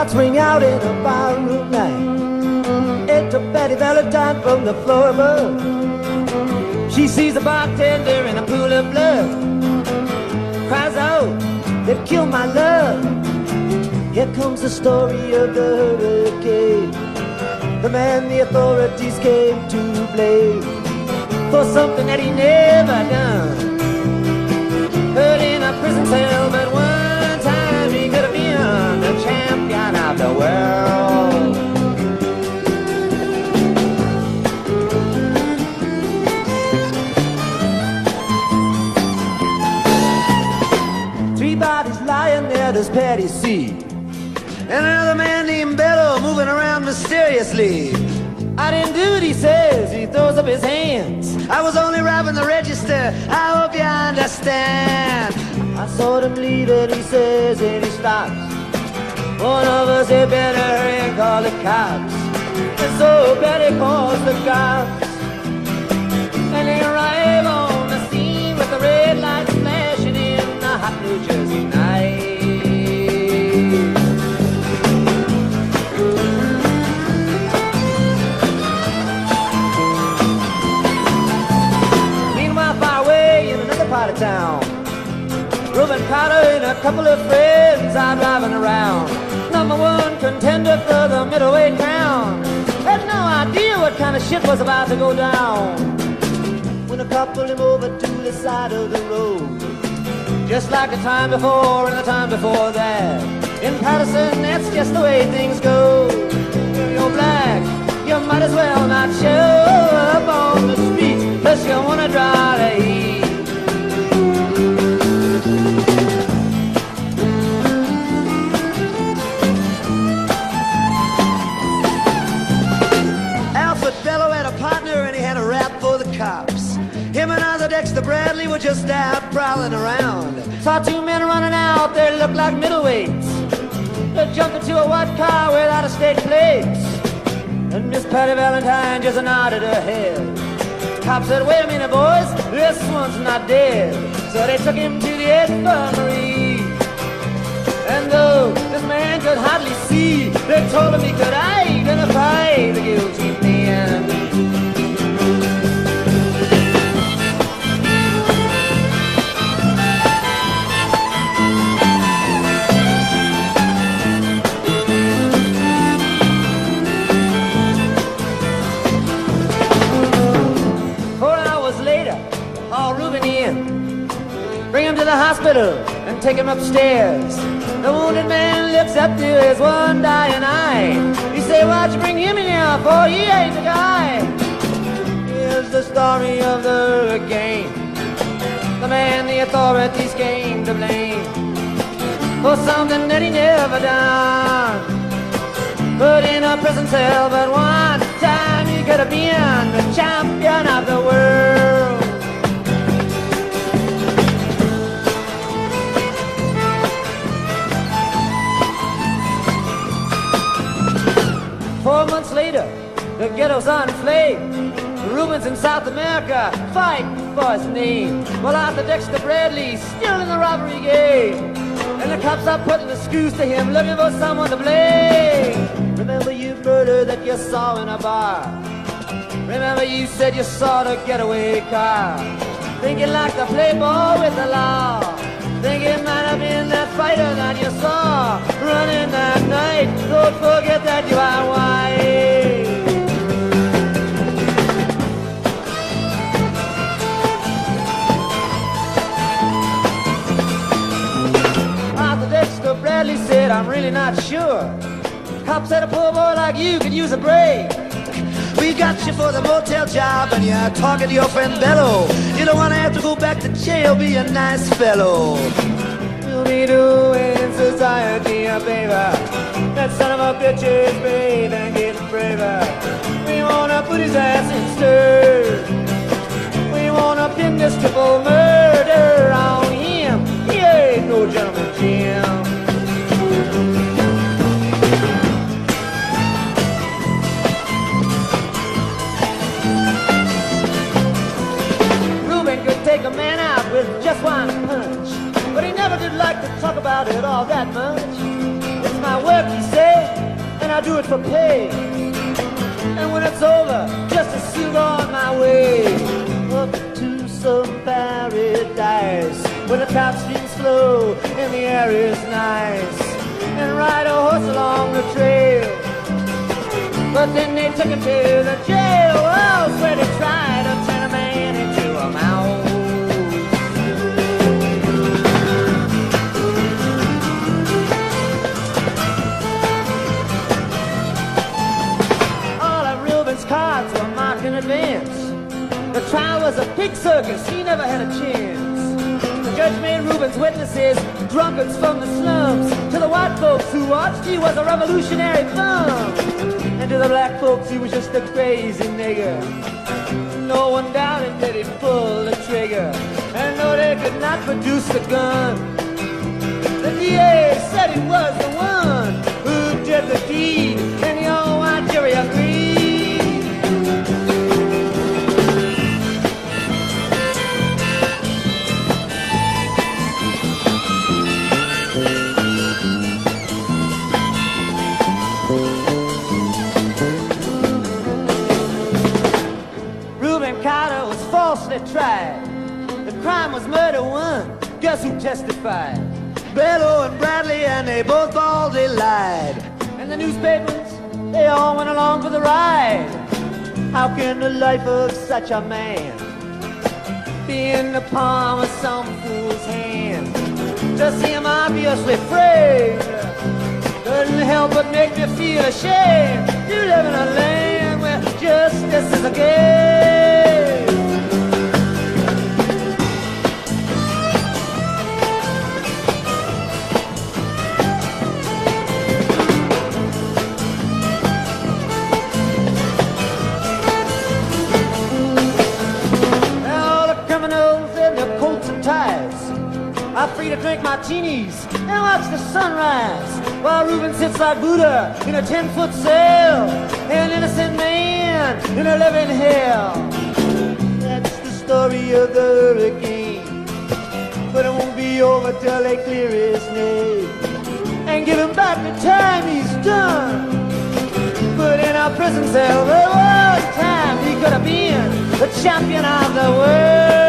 lights ring out in a ballroom night. Enter Betty Valentine from the floor above. She sees the bartender in a pool of blood. Cries out, they've killed my love. Here comes the story of the hurricane. The man the authorities came to blame for something that he never done. Put in a prison cell, but one time he could have been the champion of the world. Three bodies lying there, does Patty see? And another man named Bello moving around mysteriously. I didn't do it, he says, he throws up his hands. I was only robbing the register, I hope you understand. I saw him leave and he says, and he stops. One of us had better hurry and call the cops. And so Betty calls the cops. And they arrive on the scene with the red lights flashing in the hot New Jersey night. Part of town, Rubin Carter and a couple of friends are driving around. Number one contender for the middleweight crown. Had no idea what kind of shit was about to go down when a cop pulled him over to the side of the road. Just like the time before and the time before that. In Patterson, that's just the way things go. You're black, you might as well not show up on the streets unless you wanna draw the heat. Cops. Him and other Dexter Bradley were just out prowling around. Saw two men running out, they looked like middleweights. They jumped into a white car without a state plates. And Miss Patty Valentine just nodded her head. Cops said, wait a minute boys, this one's not dead. So they took him to the infirmary. And though this man could hardly see, they told him he could identify the guilty man. Bring him to the hospital and take him upstairs. The wounded man looks up to his one dying eye. He say, why'd you bring him in here for? He ain't the guy. Here's the story of the hurricane. The man the authorities came to blame for something that he never done. Put in a prison cell, but one time he could have been the champion of the world. 4 months later, the ghetto's on flame. The Rubens in South America fight for his name. Well, Arthur Dexter Bradley's still in the robbery game. And the cops are putting the screws to him, looking for someone to blame. Remember you murder that you saw in a bar. Remember you said you saw the getaway car. Thinking like the playboy with the law. Think it might have been that fighter that you saw running that night. Don't forget that you are white. Arthur Dexter Bradley said, I'm really not sure. Cop said a poor boy like you could use a break. We got you for the motel job and you're talking to your friend Bello. You don't want to have to go back to jail, be a nice fellow. We'll be doing society a favor. That son of a bitch is brave and getting braver. We want to put his ass in stir. We want to pin this triple murder on him. He ain't no gentleman, Jim. Take a man out with just one punch, but he never did like to talk about it all that much. It's my work, he said, I do it for pay. And when it's over, just to still go on my way. Up to some paradise where the top streams flow and the air is nice. And ride a horse along the trail. But then they took him to the jail. Oh, where they tried to turn a man into a mouse. All of Reuben's cards were marked in advance. The trial was a pig circus, he never had a chance. The judge made Reuben's witnesses drunkards from the slums. To the white folks who watched, he was a revolutionary bum. And to the black folks, he was just a crazy nigger. No one doubted that he'd pull the trigger. And though they could not produce the gun, the DA said he was the one who did the deed. And the old white jury agreed. Falsely tried. The crime was murder one. Guess who testified? Bello and Bradley, and they both baldly lied. And the newspapers, they all went along for the ride. How can the life of such a man be in the palm of some fool's hand? To see him obviously framed couldn't help but make me feel ashamed. You live in a land where justice is a game. I'm free to drink martinis and watch the sunrise, while Reuben sits like Buddha in a 10-foot cell, an innocent man in a living hell. That's the story of the hurricane, but it won't be over till they clear his name and give him back the time he's done. But in our prison cell, there was time he could have been the champion of the world.